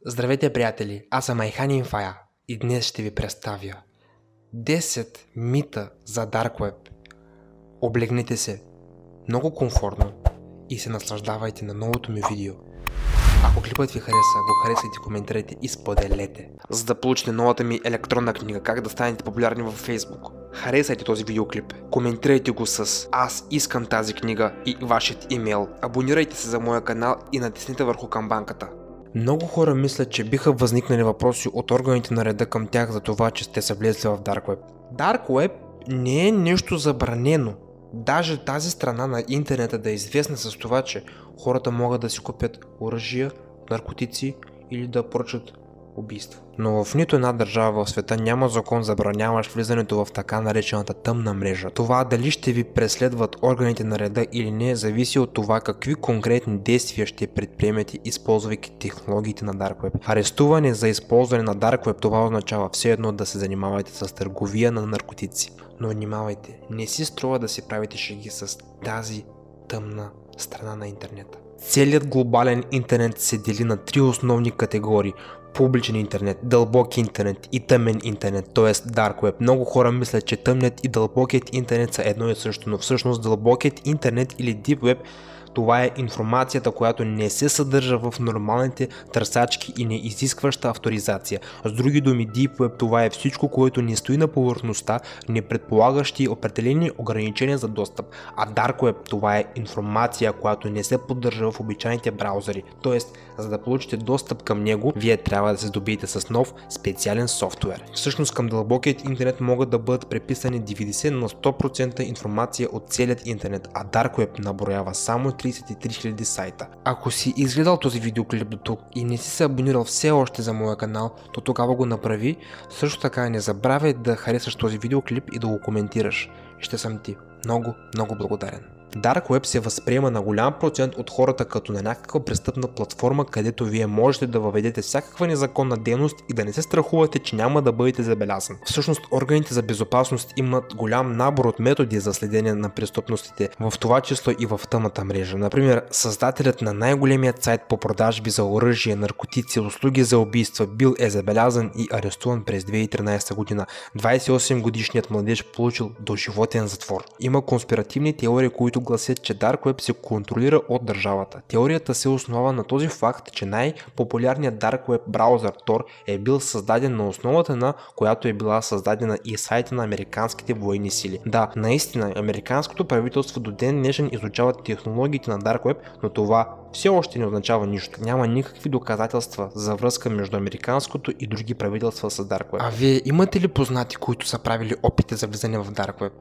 Здравейте, приятели! Аз съм Айхан Инфая и днес ще ви представя 10 мита за Dark Web. Облегнете се много комфортно и се наслаждавайте на новото ми видео. Ако клипът ви хареса, го харесайте, коментирайте и споделете. За да получите новата ми електронна книга "Как да станете популярни във Facebook", харесайте този видеоклип, коментирайте го с "Аз искам тази книга" и вашият имейл. Абонирайте се за моя канал и натиснете върху камбанката. Много хора мислят, че биха възникнали въпроси от органите на реда към тях за това, че сте са влезли в Dark Web. Dark Web не е нещо забранено. Даже тази страна на интернета да е известна с това, че хората могат да си купят оръжия, наркотици или да поръчат убийства. Но в нито една държава в света няма закон забраняващ влизането в така наречената тъмна мрежа. Това дали ще ви преследват органите на реда или не зависи от това какви конкретни действия ще предприемете, използвайки технологиите на Dark Web. Арестуване за използване на Dark Web, това означава все едно да се занимавате с търговия на наркотици. Но внимавайте, не си струва да си правите шеги с тази тъмна страна на интернета. Целият глобален интернет се дели на три основни категории: публичен интернет, дълбок интернет и тъмен интернет, т.е. Dark Web. Много хора мислят, че тъмният и дълбокият интернет са едно и също, но всъщност дълбокият интернет или Deep Web, това е информацията, която не се съдържа в нормалните търсачки и не изискваща авторизация. С други думи, Deep Web това е всичко, което не стои на повърхността, не предполагащи определени ограничения за достъп. А Dark Web това е информация, която не се поддържа в обичайните браузъри. Тоест, за да получите достъп към него, вие трябва да се здобиете с нов специален софтуер. Всъщност към дълбокият интернет могат да бъдат преписани 90 на 100% информация от целият интернет, а Dark Web наброява само 33 000 сайта. Ако си изгледал този видеоклип до тук и не си се абонирал все още за моя канал, то тогава го направи. Също така не забравяй да харесаш този видеоклип и да го коментираш. Ще съм ти много благодарен. Dark Web се възприема на голям процент от хората като на някаква престъпна платформа, където вие можете да въведете всякаква незаконна дейност и да не се страхувате, че няма да бъдете забелязан. Всъщност органите за безопасност имат голям набор от методи за следение на престъпностите, в това число и в тъмната мрежа. Например, създателят на най-големият сайт по продажби за оръжие, наркотици, услуги за убийства бил забелязан и арестуван през 2013 година. 28 годишният младеж получил доживотен затвор. Има конспиративни теории, които гласят, че Dark Web се контролира от държавата. Теорията се основа на този факт, че най-популярният Dark Web браузър Tor е бил създаден на основата на която е била създадена и сайта на американските военни сили. Да, наистина, американското правителство до ден днешен изучава технологиите на Dark Web, но това все още не означава нищо. Няма никакви доказателства за връзка между американското и други правителства с Dark Web. А вие имате ли познати, които са правили опити за влизане в Dark Web?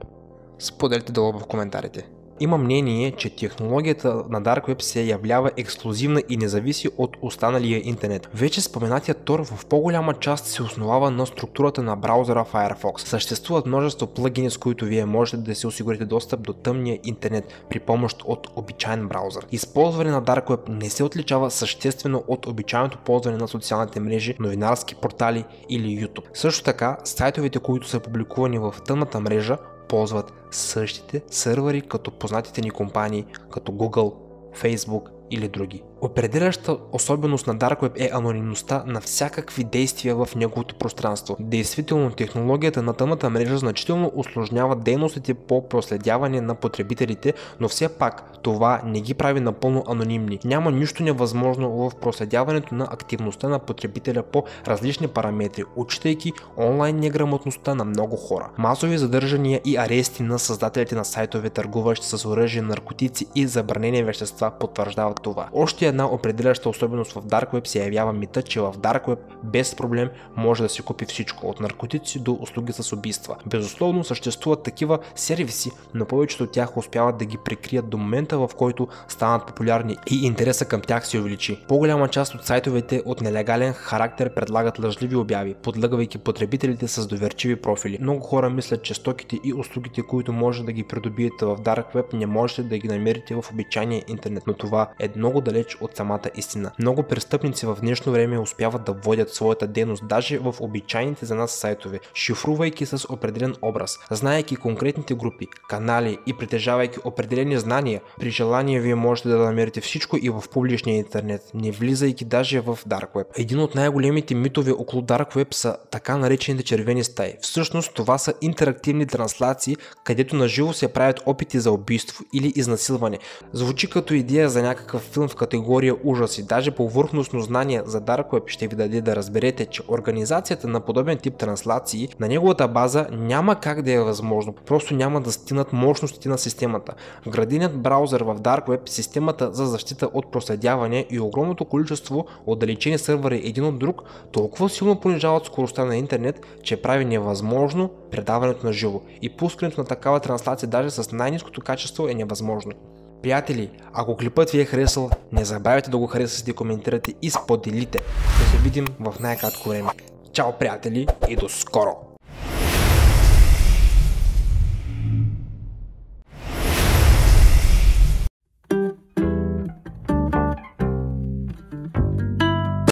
Споделите долу в коментарите. Има мнение, че технологията на Dark Web се являва ексклузивна и не зависи от останалия интернет. Вече споменатият Tor в по-голяма част се основава на структурата на браузъра Firefox. Съществуват множество плагини, с които вие можете да си осигурите достъп до тъмния интернет при помощ от обичайен браузър. Използване на Dark Web не се отличава съществено от обичайното ползване на социалните мрежи, новинарски портали или YouTube. Също така, сайтовете, които са публикувани в тъмната мрежа, ползват същите сървъри като познатите ни компании като Google, Facebook или други. Определяща особеност на Dark Web е анонимността на всякакви действия в неговото пространство. Действително, технологията на тъмната мрежа значително усложнява дейностите по проследяване на потребителите, но все пак това не ги прави напълно анонимни. Няма нищо невъзможно в проследяването на активността на потребителя по различни параметри, отчитайки онлайн неграмотността на много хора. Масови задържания и арести на създателите на сайтове, търгуващи с оръжие, наркотици и забранени вещества, потвърждават това. Още една определяща особеност в Dark Web се явява мита, че в Dark Web без проблем може да се купи всичко, от наркотици до услуги с убийства. Безусловно съществуват такива сервиси, но повечето от тях успяват да ги прикрият до момента, в който станат популярни и интереса към тях се увеличи. По-голяма част от сайтовете от нелегален характер предлагат лъжливи обяви, подлъгвайки потребителите с доверчиви профили. Много хора мислят, че стоките и услугите, които може да ги придобиете в Dark Web, не можете да ги намерите в обичайния интернет, но това е много далеч от самата истина. Много престъпници в днешно време успяват да водят своята дейност даже в обичайните за нас сайтове, шифрувайки с определен образ, знаейки конкретните групи, канали и притежавайки определени знания. При желание вие можете да намерите всичко и в публичния интернет, не влизайки даже в Dark Web. Един от най-големите митове около Dark Web са така наречените червени стаи. Всъщност това са интерактивни транслации, където наживо се правят опити за убийство или изнасилване. Звучи като идея за някакъв филм в категория ужаси. Даже повърхностно знание за Dark Web ще ви даде да разберете, че организацията на подобен тип транслации на неговата база няма как да е възможно. Просто няма да стигнат мощностите на системата. Вграденият браузър в Dark Web, системата за защита от проследяване и огромното количество отдалечени сървъри един от друг толкова силно понижават скоростта на интернет, че прави невъзможно предаването на живо и пускането на такава трансляция даже с най-ниското качество е невъзможно. Приятели, ако клипът ви е харесал, не забравяйте да го харесате, коментирате и споделите. Да се видим в най-кратко време. Чао, приятели, и до скоро!